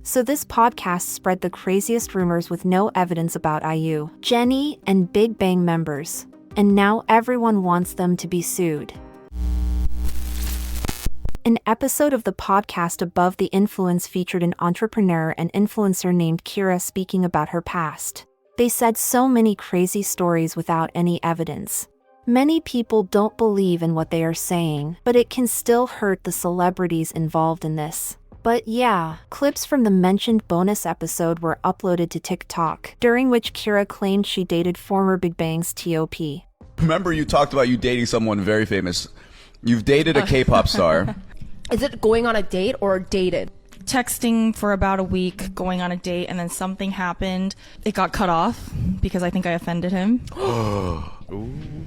So this podcast spread the craziest rumors with no evidence about IU, Jennie, and Big Bang members. And now everyone wants them to be sued. An episode of the podcast Above the Influence featured an entrepreneur and influencer named Kira speaking about her past. They said so many crazy stories without any evidence. Many people don't believe in what they are saying, but it can still hurt the celebrities involved in this. But yeah, clips from the mentioned bonus episode were uploaded to TikTok, during which Kira claimed she dated former Big Bang's T.O.P. Remember you talked about you dating someone very famous. You've dated a K-pop star. Is it going on a date or dated? Texting for about a week, going on a date, and then something happened. It got cut off because I think I offended him.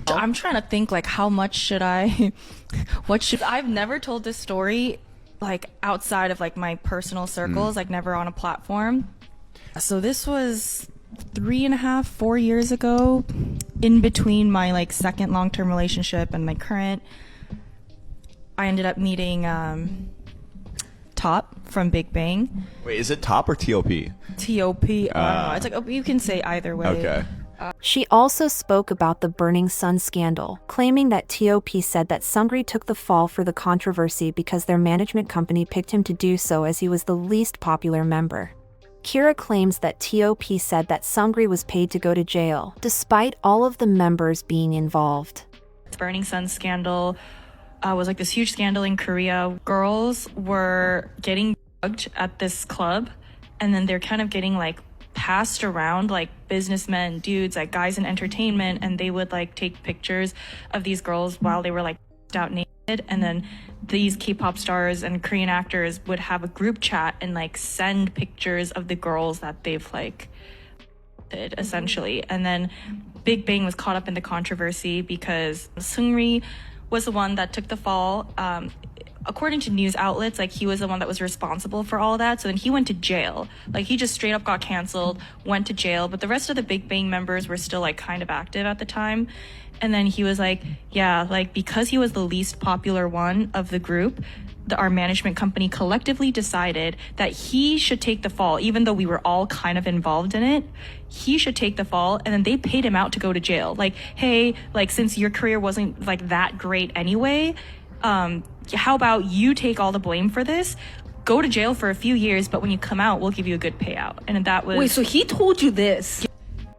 I'm trying to think, like, how much should I... I've never told this story, like, outside of, like, my personal circles, like, never on a platform. So this was 3.5, 4 years ago, in between my, like, second long-term relationship and my current. I ended up meeting T.O.P from Big Bang. Wait, is it T.O.P or T.O.P? T.O.P. I don't know. It's like, you can say either way. Okay. She also spoke about the Burning Sun scandal, claiming that T.O.P said that Seungri took the fall for the controversy because their management company picked him to do so as he was the least popular member. Kira claims that T.O.P said that Seungri was paid to go to jail, despite all of the members being involved. The Burning Sun scandal was like this huge scandal in Korea. Girls were getting drugged at this club, and then they're kind of getting like passed around like businessmen, dudes, like guys in entertainment, and they would like take pictures of these girls while they were like out naked, and then these K-pop stars and Korean actors would have a group chat and like send pictures of the girls that they've like did essentially. And then Big Bang was caught up in the controversy because Seungri was the one that took the fall. According to news outlets, like he was the one that was responsible for all that. So then he went to jail. Like he just straight up got canceled, went to jail. But the rest of the Big Bang members were still like kind of active at the time. And then he was like, yeah, like because he was the least popular one of the group, our management company collectively decided that he should take the fall, even though we were all kind of involved in it. He should take the fall, and then they paid him out to go to jail. Like, hey, like since your career wasn't like that great anyway, how about you take all the blame for this? Go to jail for a few years, but when you come out, we'll give you a good payout. And that was... Wait, so he told you this?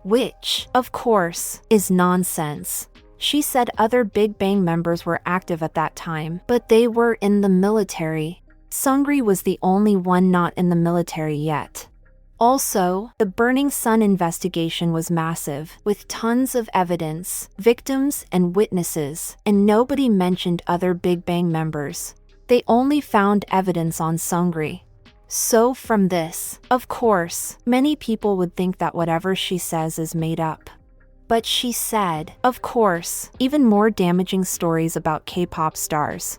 Which, of course, is nonsense. She said other Big Bang members were active at that time, but they were in the military. Seungri was the only one not in the military yet. Also, the Burning Sun investigation was massive, with tons of evidence, victims, and witnesses, and nobody mentioned other Big Bang members. They only found evidence on Seungri. So from this, of course, many people would think that whatever she says is made up. But she said, of course, even more damaging stories about K-pop stars.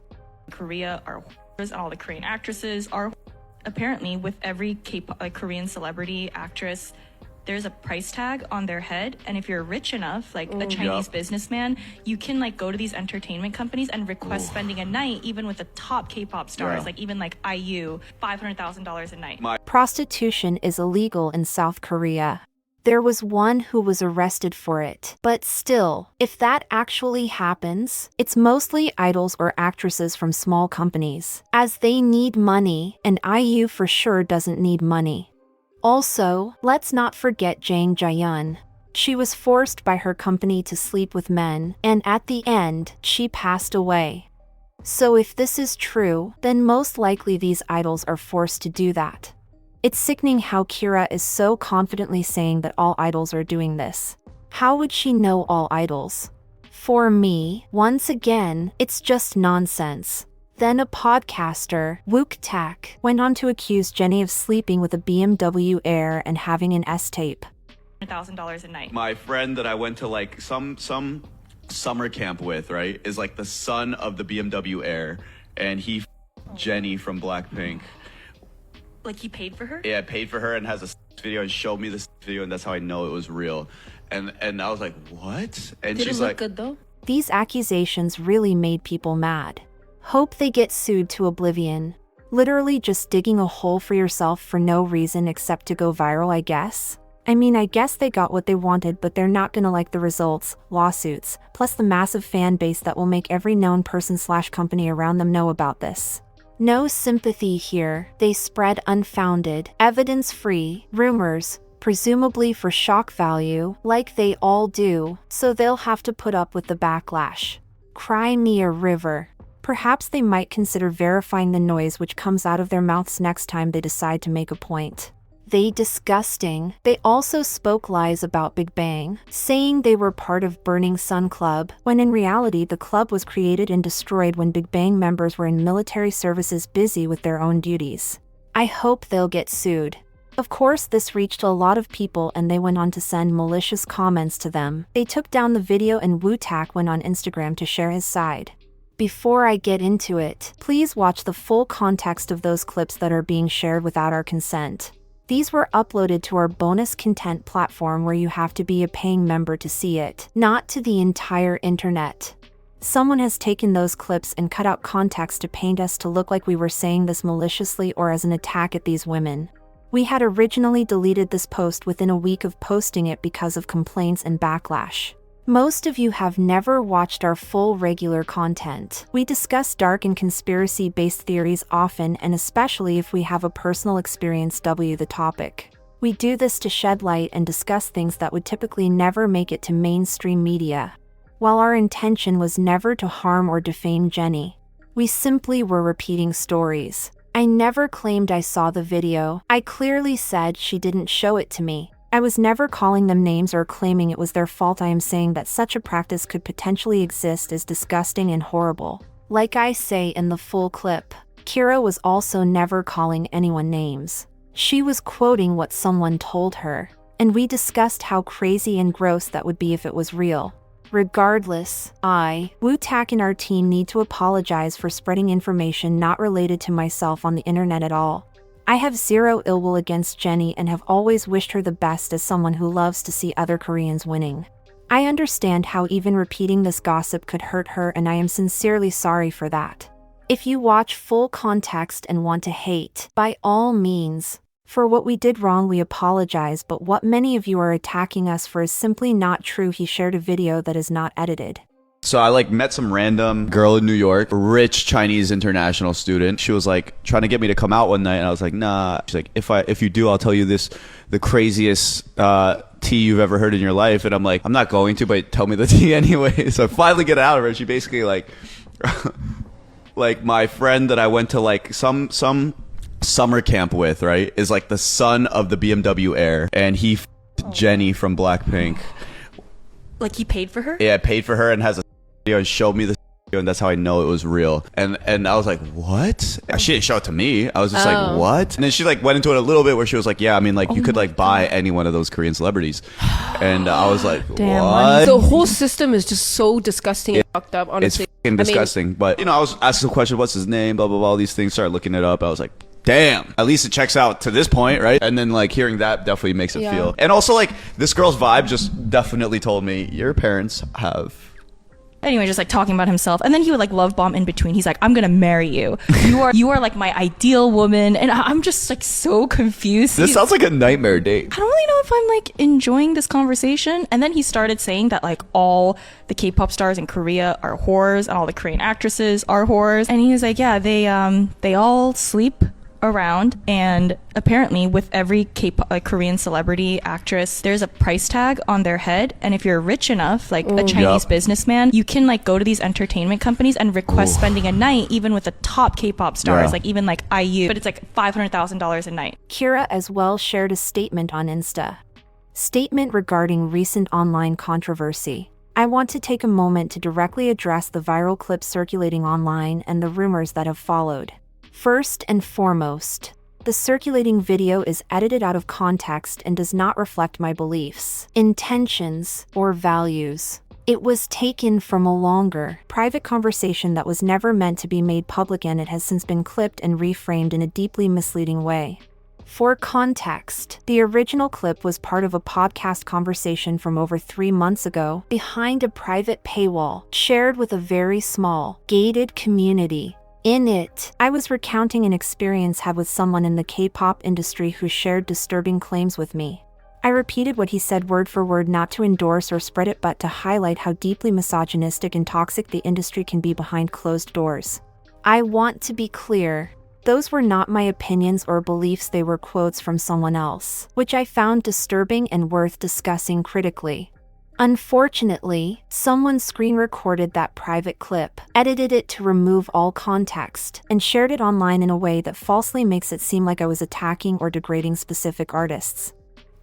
Korea are and all the Korean actresses are. Apparently, with every K-pop, like Korean celebrity actress, there's a price tag on their head, and if you're rich enough, like a Chinese businessman, you can like go to these entertainment companies and request spending a night, even with the top K-pop stars, like even like IU, $500,000 a night. Prostitution is illegal in South Korea. There was one who was arrested for it. But still, if that actually happens, it's mostly idols or actresses from small companies, as they need money, and IU for sure doesn't need money. Also, let's not forget Jang Jae-yeon. She was forced by her company to sleep with men, and at the end, she passed away. So if this is true, then most likely these idols are forced to do that. It's sickening how Kira is so confidently saying that all idols are doing this. How would she know all idols? For me, once again, it's just nonsense. Then a podcaster, Wook Tak, went on to accuse Jennie of sleeping with a BMW Air and having an S-tape. $1,000 a night. My friend that I went to like some summer camp with, right, is like the son of the BMW Air, and he Jennie from Blackpink. Like he paid for her? Yeah, paid for her and has a video and showed me this video, and that's how I know it was real. And I was like, what? And Did she's it look like, good though? These accusations really made people mad. Hope they get sued to oblivion. Literally just digging a hole for yourself for no reason except to go viral, I guess? I mean, I guess they got what they wanted, but they're not gonna like the results, lawsuits, plus the massive fan base that will make every known person/company around them know about this. No sympathy here. They spread unfounded, evidence-free rumors, presumably for shock value, like they all do, so they'll have to put up with the backlash. Cry me a river. Perhaps they might consider verifying the noise which comes out of their mouths next time they decide to make a point. They disgusting. They also spoke lies about Big Bang, saying they were part of Burning Sun Club, when in reality the club was created and destroyed when Big Bang members were in military services busy with their own duties. I hope they'll get sued. Of course, this reached a lot of people and they went on to send malicious comments to them. They took down the video and Wu-Tak went on Instagram to share his side. Before I get into it, please watch the full context of those clips that are being shared without our consent. These were uploaded to our bonus content platform where you have to be a paying member to see it, not to the entire internet. Someone has taken those clips and cut out context to paint us to look like we were saying this maliciously or as an attack at these women. We had originally deleted this post within a week of posting it because of complaints and backlash. Most of you have never watched our full regular content. We discuss dark and conspiracy-based theories often, and especially if we have a personal experience the topic. We do this to shed light and discuss things that would typically never make it to mainstream media. While our intention was never to harm or defame Jennie, we simply were repeating stories. I never claimed I saw the video. I clearly said she didn't show it to me. I was never calling them names or claiming it was their fault. I am saying that such a practice could potentially exist is disgusting and horrible. Like I say in the full clip, Kira was also never calling anyone names. She was quoting what someone told her, and we discussed how crazy and gross that would be if it was real. Regardless, Wu-Tak and our team need to apologize for spreading information not related to myself on the internet at all. I have zero ill will against Jennie and have always wished her the best as someone who loves to see other Koreans winning. I understand how even repeating this gossip could hurt her, and I am sincerely sorry for that. If you watch full context and want to hate, by all means. For what we did wrong, we apologize, but what many of you are attacking us for is simply not true. He shared a video that is not edited. So I met some random girl in New York, a rich Chinese international student. She was trying to get me to come out one night, and I was like, nah. She's like, if you do, I'll tell you the craziest tea you've ever heard in your life. And I'm like, I'm not going to, but tell me the tea anyway. So I finally get it out of her. She basically my friend that I went to some summer camp with, right, is the son of the BMW heir, and he Jennie from Blackpink. Like he paid for her? Yeah, paid for her and has a video and showed me the video, and that's how I know it was real. And I was like, what? She didn't show it to me. I was just like, what? And then she went into it a little bit where she was like, yeah, I mean, you could buy any one of those Korean celebrities. And I was like, what? The whole system is just so disgusting and fucked up, honestly. It's fucking disgusting. But, I was asking the question, what's his name, blah, blah, blah, all these things. Started looking it up. I was like, damn, at least it checks out to this point, right? And then hearing that definitely makes it feel. And also this girl's vibe just definitely told me your parents have. Anyway, just talking about himself, and then he would love bomb in between. He's like, I'm gonna marry you. You are my ideal woman, and I'm just so confused. This sounds like a nightmare date. I don't really know if I'm enjoying this conversation. And then he started saying that all the K-pop stars in Korea are whores, and all the Korean actresses are whores. And he was like, yeah, they all sleep around, and apparently with every Korean celebrity actress, there's a price tag on their head, and if you're rich enough, a Chinese businessman, you can go to these entertainment companies and request spending a night even with the top K-pop stars, even IU, but it's $500,000 a night. Kira as well shared a statement on Insta. Statement regarding recent online controversy. I want to take a moment to directly address the viral clips circulating online and the rumors that have followed. First and foremost, the circulating video is edited out of context and does not reflect my beliefs, intentions, or values. It was taken from a longer, private conversation that was never meant to be made public, and it has since been clipped and reframed in a deeply misleading way. For context, the original clip was part of a podcast conversation from over 3 months ago behind a private paywall, shared with a very small, gated community. In it, I was recounting an experience had with someone in the K-pop industry who shared disturbing claims with me. I repeated what he said word for word, not to endorse or spread it but to highlight how deeply misogynistic and toxic the industry can be behind closed doors. I want to be clear. Those were not my opinions or beliefs, they were quotes from someone else, which I found disturbing and worth discussing critically. Unfortunately, someone screen recorded that private clip, edited it to remove all context, and shared it online in a way that falsely makes it seem like I was attacking or degrading specific artists.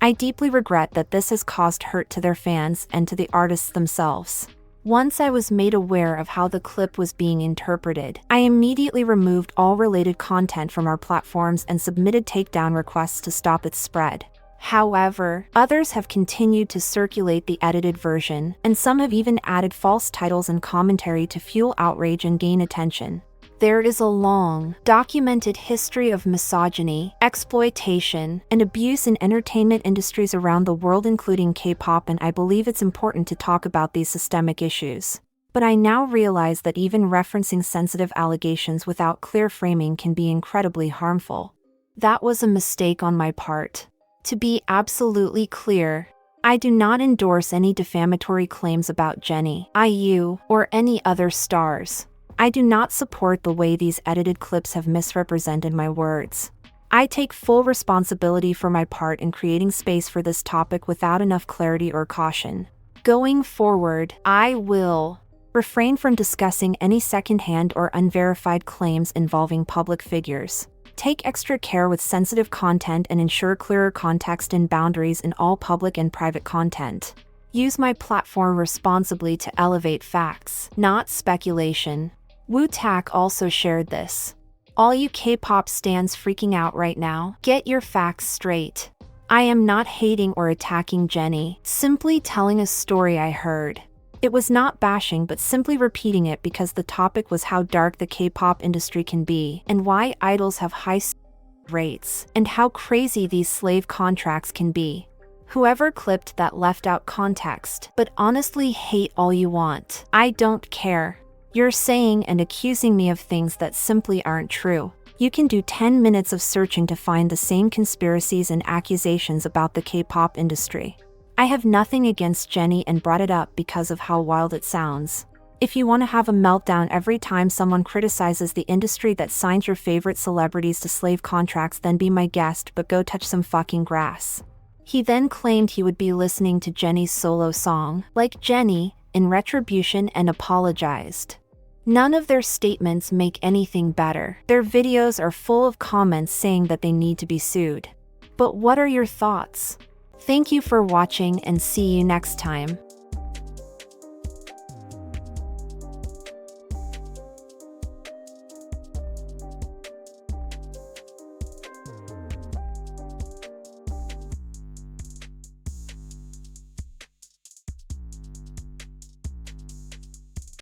I deeply regret that this has caused hurt to their fans and to the artists themselves. Once I was made aware of how the clip was being interpreted, I immediately removed all related content from our platforms and submitted takedown requests to stop its spread. However, others have continued to circulate the edited version, and some have even added false titles and commentary to fuel outrage and gain attention. There is a long, documented history of misogyny, exploitation, and abuse in entertainment industries around the world, including K-pop, and I believe it's important to talk about these systemic issues. But I now realize that even referencing sensitive allegations without clear framing can be incredibly harmful. That was a mistake on my part. To be absolutely clear, I do not endorse any defamatory claims about Jennie, IU, or any other stars. I do not support the way these edited clips have misrepresented my words. I take full responsibility for my part in creating space for this topic without enough clarity or caution. Going forward, I will refrain from discussing any secondhand or unverified claims involving public figures. Take extra care with sensitive content and ensure clearer context and boundaries in all public and private content. Use my platform responsibly to elevate facts, not speculation. Wu-Tak also shared this. All you K-pop stans freaking out right now, get your facts straight. I am not hating or attacking Jennie, simply telling a story I heard. It was not bashing but simply repeating it because the topic was how dark the K-pop industry can be and why idols have high rates and how crazy these slave contracts can be. Whoever clipped that left out context, but honestly, hate all you want. I don't care. You're saying and accusing me of things that simply aren't true. You can do 10 minutes of searching to find the same conspiracies and accusations about the K-pop industry. I have nothing against Jennie and brought it up because of how wild it sounds. If you want to have a meltdown every time someone criticizes the industry that signs your favorite celebrities to slave contracts, then be my guest, but go touch some fucking grass. He then claimed he would be listening to Jennie's solo song, like Jennie, in retribution and apologized. None of their statements make anything better. Their videos are full of comments saying that they need to be sued. But what are your thoughts? Thank you for watching and see you next time.